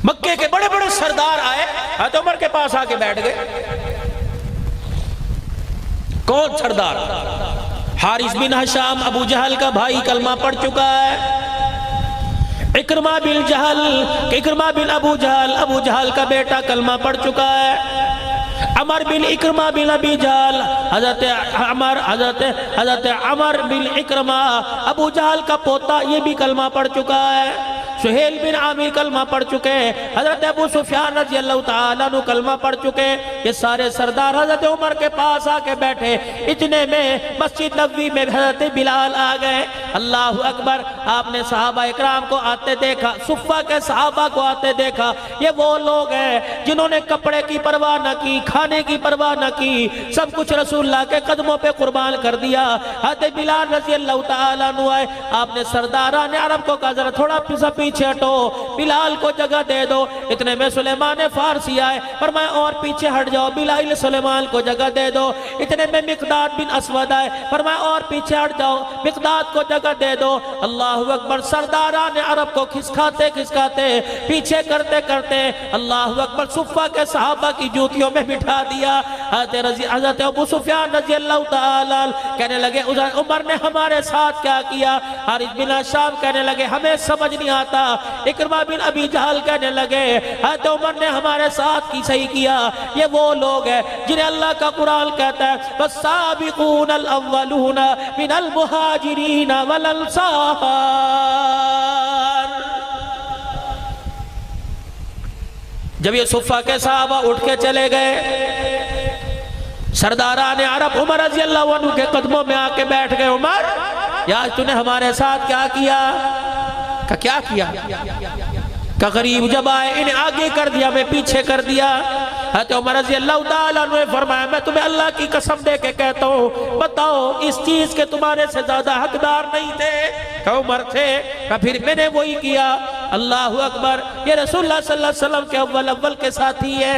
मक्के के बड़े बड़े सरदार आए, हज़रत उमर के पास आके बैठ गए। कौन सरदार? हारिस बिन हशाम, अबू जहल का भाई, कलमा पढ़ चुका है। इकरमा बिन अबू जहल का बेटा कलमा पढ़ चुका है। अमर बिन इकरमा बिन अबी जहल, हजरत अमर बिन इकरमा अबू जहल का पोता, ये भी कलमा पढ़ चुका है। सुहेल बिन आमिर कलमा पढ़ चुके। हजरत अबू सुफियान रज़ी अल्लाह तआला अन्हु कलमा पढ़ चुके। ये सारे सरदार हजरत उमर के पास आके बैठे। इतने में मस्जिद नबवी में हजरत बिलाल आ गए। अल्लाहु अकबर। आपने सहाबा इकराम को आते देखा, सुफ़ा के सहाबा को आते देखा। ये वो लोग हैं जिन्होंने कपड़े की परवाह न की, खाने की परवाह न की, सब कुछ रसूलुल्लाह के कदमों पे कुर्बान कर दिया। हजरत बिलाल रज़ी अल्लाह तआला अन्हु आए। आपने सरदारान अरब को कहा जरा थोड़ा पीछे हटो, बिलाल को जगह दे दो। इतने में सुलेमान फारसी आए, फरमाया और पीछे हट जाओ, बिलाल सुलेमान को जगह दे दो। इतने में मिकदाद बिन असवद आए, फरमाया और पीछे हट जाओ, मिकदाद को जगह दे दो। अल्लाहु अकबर। सरदारान अरब को खिसकाते पीछे करते अल्लाहु अकबर सुफ़ा के सहाबा की जूतियों में बिठा दिया। हज़रत अबू सुफियान रज़ी अल्लाह तआला कहने लगे उमर ने हमारे साथ क्या किया। हारिस बिन हशाम कहने लगे हमें समझ नहीं आता। इकरमा बिन अबी जहल कहने लगे हज़रत उमर ने हमारे साथ की सही किया। ये वो लोग हैं जिन्हें अल्लाह का कुरान कहता है वस्साबिकूनल अव्वलूना मिनल मुहाजिरीन वल अंसार। जब ये सुफ़ा के सहाबा उठ के चले गए, सरदारान अरब उमर रज़ी अल्लाह अन्हु के कदमों में आके बैठ गए। उमर, यार तूने हमारे साथ क्या किया? का क्या किया? का गरीब जब आए इन्हें आगे कर दिया, मैं पीछे कर दिया। हज़रत उमर रज़ी अल्लाह तआला अन्हु ने फरमाया मैं तुम्हें अल्लाह की कसम दे के कहता हूँ, बताओ इस चीज के तुम्हारे से ज्यादा हकदार नहीं थे? का उमर थे। का फिर मैंने वही किया। अल्लाहु अकबर। ये रसूलुल्लाह सल्लल्लाहु अलैहि वसल्लम के अव्वल के साथी है।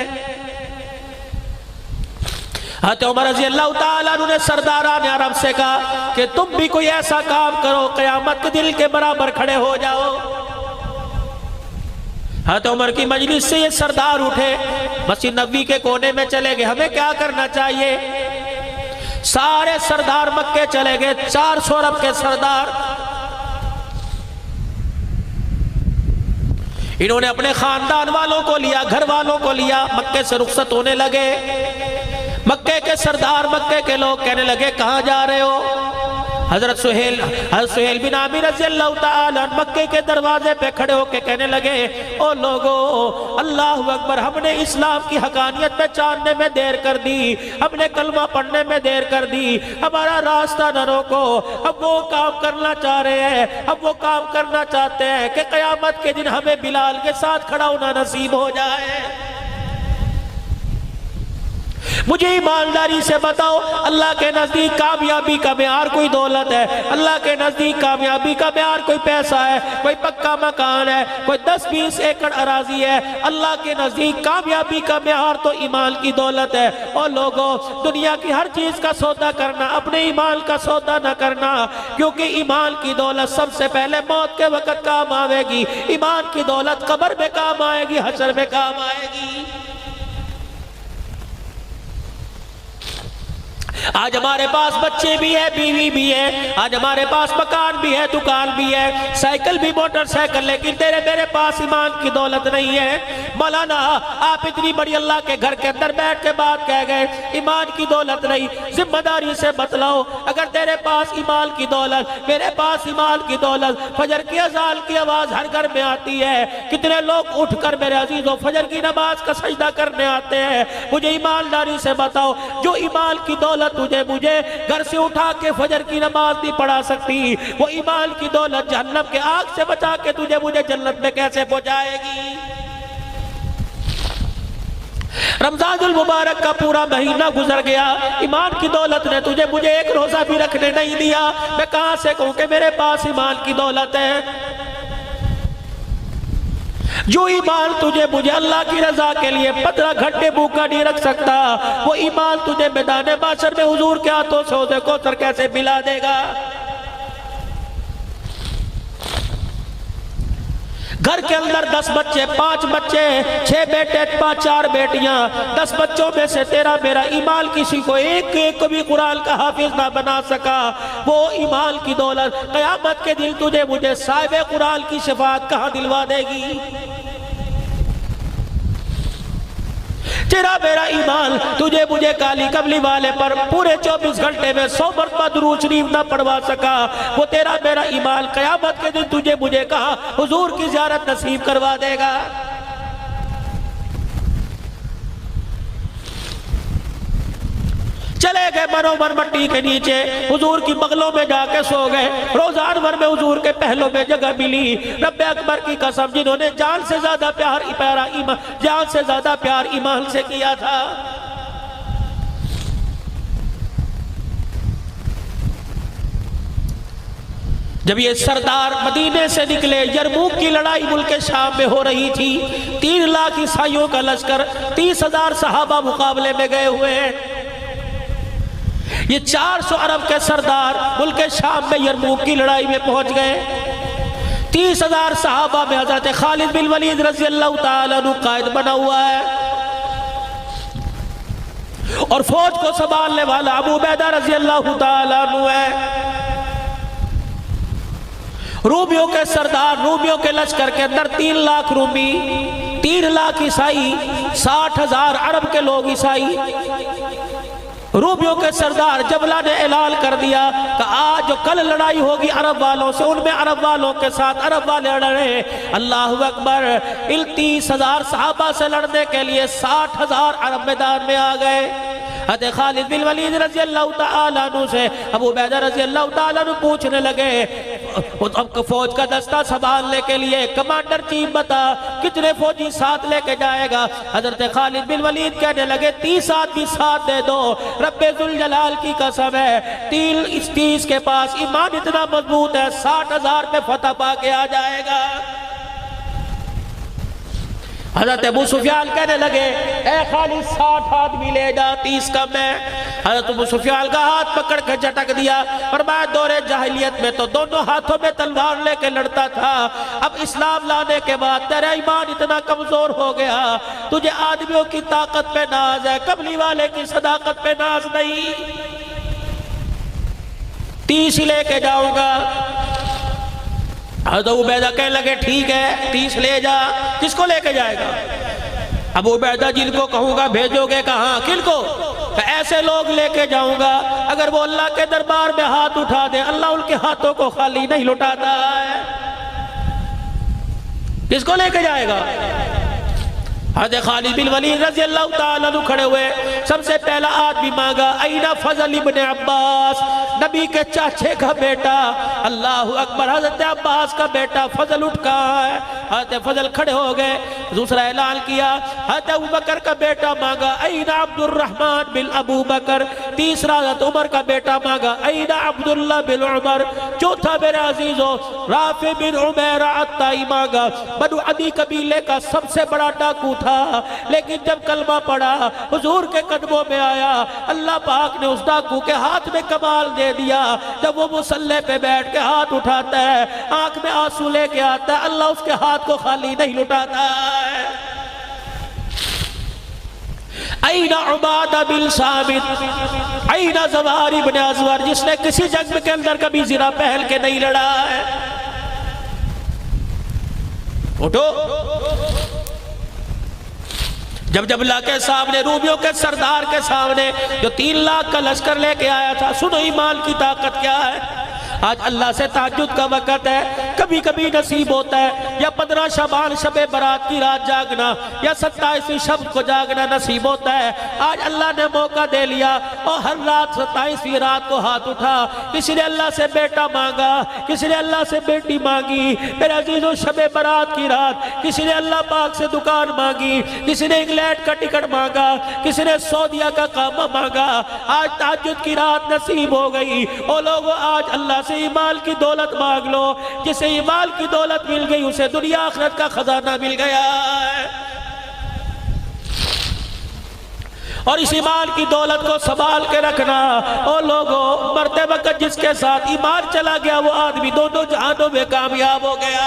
हज़रत उमर रज़ी अल्लाह तआला अन्हु ने सरदारान अरब से कहा कि तुम भी कोई ऐसा काम करो क़यामत के दिन के बराबर खड़े हो जाओ। हज़रत उमर की मजलिस से ये सरदार उठे, मस्जिद नबवी के कोने में चले गए। हमें क्या करना चाहिए? सारे सरदार मक्के चले गए, 400 अरब के सरदार। इन्होंने अपने खानदान वालों को लिया, घर वालों को लिया, मक्के से रुखसत होने लगे। मक्के के सरदार, मक्के के लोग कहने लगे कहाँ जा रहे हो? हजरत सुहेल बिन आमिर रज़ी अल्लाह तआला मक्के के दरवाजे पे खड़े होके कहने लगे ओ लोगो, अल्लाहु अकबर, हमने इस्लाम की हकानियत पहचानने में देर कर दी, हमने कलमा पढ़ने में देर कर दी, हमारा रास्ता न रोको। हम वो काम करना चाह रहे हैं, हम वो काम करना चाहते हैं कि क़यामत के दिन हमें बिलाल के साथ खड़ा होना नसीब हो जाए। मुझे ईमानदारी से बताओ, अल्लाह के नजदीक कामयाबी का मेयार कोई दौलत है? अल्लाह के नजदीक कामयाबी का मेयार कोई पैसा है, कोई पक्का मकान है, कोई 10-20 एकड़ अराजी है? अल्लाह के नजदीक कामयाबी का मेयार तो ईमान की दौलत है। और लोगों, दुनिया की हर चीज का सौदा करना, अपने ईमान का सौदा न करना, क्योंकि ईमान की दौलत सबसे पहले मौत के वक्त काम आएगी। ईमान की दौलत कब्र में काम आएगी, हशर में काम आएगी। आज हमारे पास बच्चे भी है, बीवी भी है, आज हमारे पास मकान भी है, दुकान भी है, साइकिल भी, मोटरसाइकिल, लेकिन तेरे मेरे पास ईमान की दौलत नहीं है। मौलाना, आप इतनी बड़ी अल्लाह के घर के अंदर बैठ के बात कह गए, ईमान की दौलत नहीं। जिम्मेदारी से बतलाओ, अगर तेरे पास ईमान की दौलत, मेरे पास ईमान की दौलत, फजर की अज़ान की आवाज हर घर में आती है, कितने लोग उठकर मेरे अजीजों फजर की नमाज का सजदा करने आते हैं। मुझे ईमानदारी से बताओ, जो ईमान की दौलत मुझे घर से उठा के फजर की नमाज नहीं पढ़ा सकती, वो ईमान की दौलत जहन्नम के आग से बचा के मुझे जन्नत में कैसे पहुंचाएगी? रमजानुल मुबारक का पूरा महीना गुजर गया, ईमान की दौलत ने मुझे एक रोजा भी रखने नहीं दिया। मैं कहां से कहूं कि मेरे पास ईमान की दौलत है? जो ईमान मुझे अल्लाह की रजा के लिए 15 घंटे भूखा नहीं रख सकता, वो ईमान तुझे मैदान माशर में हुजूर के हाथों से हौज़े कौसर कैसे पिला देगा? घर के अंदर 10 बच्चे, 5 बच्चे, 6 बेटे, 4 बेटियां, 10 बच्चों में से तेरा मेरा ईमान किसी को एक को भी कुरान का हाफिज ना बना सका, वो ईमान की दौलत क़यामत के दिन तुझे मुझे साहिब कुरान की शफाअत कहाँ दिलवा देगी। तेरा मेरा ईमान तुझे मुझे काली कमली वाले पर पूरे 24 घंटे में 100 मरतबा दुरूद शरीफ ना पढ़वा सका, वो तेरा मेरा ईमान क़यामत के दिन तुझे मुझे कहा हुजूर की ज़ियारत नसीब करवा देगा। चले गए मनोमन मट्टी के नीचे, हुजूर की बगलों में जाके सो गए। रोजान भर में हुजूर के पहलों में जगह मिली। रब्बे अकबर की कसम, जिन्होंने जान से ज्यादा प्यार ईमान से किया था। जब ये सरदार मदीने से निकले, यरमूक की लड़ाई मुल्क शाम में हो रही थी। 3 लाख ईसाइयों का लश्कर, 30,000 सहाबा मुकाबले में गए हुए हैं। ये 400 अरब के सरदार मुल्क शाम में यरमूक की लड़ाई में पहुंच गए। 30,000 सहाबा में हजरत खालिद बिन वलीद रज़ी अल्लाह ताला अन्हु कायद बना हुआ है और फौज को संभालने वाला अबू उबैदा रज़ी अल्लाह ताला अन्हु है। रूमियों के सरदार, रूमियों के लश्कर के अंदर 3 लाख रूमी, 3 लाख ईसाई, 60,000 अरब के लोग ईसाई। रूमियों के सरदार जबला ने ऐलान कर दिया कि आज जो कल लड़ाई होगी अरब वालों से, उनमें अरब वालों के साथ अरब वाले लड़े। अल्लाह अकबर। इन 30,000 सहाबा से लड़ने के लिए 60,000 अरब मैदान में आ गए। हज़रत खालिद बिन वलीद रज़ी अल्लाह ताला अन्हु से अबू उबैदा रज़ी अल्लाह ताला अन्हु पूछने लगे, अब फौज का दस्ता संभालने के लिए कमांडर चीफ बता कितने फौजी साथ लेके जाएगा। हज़रत खालिद बिन वलीद कहने लगे 30 आदमी साथ दे दो। रब्बे जुल जलाल की कसम है, 30 के पास ईमान इतना मजबूत है, 60,000 पे फतह पाके आ जाएगा। हज़रत अबू सुफियान कहने लगे ए खालिद 60 आदमी ले जा, 30 कम है। हज़रत अबू सुफियान का हाथ पकड़ के झटक दिया। फरमाया दौरे जाहिलियत में तो दोनों हाथों में तलवार लेके लड़ता था, अब इस्लाम लाने के बाद तेरा ईमान इतना कमजोर हो गया, तुझे आदमियों की ताकत पे नाज है, कमली वाले की सदाकत पे नाज नहीं। 30 लेके जाऊंगा। हज़रत उबैदा कहने लगे ठीक है 30 ले जा। किसको लेके जाएगा? अबू उबैदा जिनको कहूंगा भेजोगे कहाँ, किनको? ऐसे लोग लेके जाऊंगा अगर वो अल्लाह के दरबार में हाथ उठा दे, अल्लाह उनके हाथों को खाली नहीं लौटाता है। किसको लेके जाएगा? हज़रत खालिद बिन वलीद रज़ी अल्लाह ताला अन्हु खड़े हुए। सबसे पहला आदमी मांगा अईना फजल इब्ने अब्बास, नबी के चाचे का बेटा। अल्लाह अकबर। हज़रत अब्बास का बेटा फजल उठ कहाँ है? हज़रत फजल खड़े हो गए। दूसरा ऐलान किया हज़रत अबू बकर का बेटा मांगा अईना अब्दुर्रहमान बिन अबू बकर। तीसरा हज़रत उमर का बेटा मांगा अईना अब्दुल्लाह बिन उमर। चौथा मेरे अजीजों राफी बिन उमैरा अत्ताई मांगा। बनु अदी कबीले का सबसे बड़ा डाकू था, लेकिन जब कलमा पड़ा हुजूर के कदमों में आया, अल्लाह पाक ने उस डाकू के हाथ में कमाल दे दिया। जब वो मुसल्ले पे बैठ के हाथ उठाता है, आंख में आंसू लेके आता है, अल्लाह उसके हाथ को खाली नहीं लुटाता है। अईना उबादा बिन सामित, अईना ज़वार इब्न अज़वर, जिसने किसी जंग के अंदर कभी ज़िरा पहन के नहीं लड़ा है। उठो। जब जबला के सामने, रूमियों के सरदार के सामने जो 3 लाख का लश्कर लेके आया था, सुनो ईमान की ताकत क्या है। आज अल्लाह से तहज्जुद का वक़्त है, कभी कभी नसीब होता है या 15 शबान शबे बरात की रात जागना या 27वीं शब को जागना नसीब होता है। आज अल्लाह ने मौका दे लिया और हर रात 27वीं रात को हाथ उठा। किसी ने अल्लाह से बेटा मांगा, किसी ने अल्लाह से बेटी मांगी। मेरे अजीजों शबे बरात की रात किसी ने अल्लाह पाक से दुकान मांगी, किसी ने इंग्लैंड का टिकट मांगा, किसी ने सऊदिया का कामा मांगा। आज तहज्जुद की रात नसीब हो गई। ओ लोगों, आज अल्लाह से ईमान की दौलत मांग लो। जिसे ईमान की दौलत मिल गई उसे दुनिया आखिरत का खजाना मिल गया है। और इस ईमान की दौलत को संभाल के रखना। ओ लोगों, मरते वक्त जिसके साथ ईमान चला गया वो आदमी दोनों जहानों में कामयाब हो गया।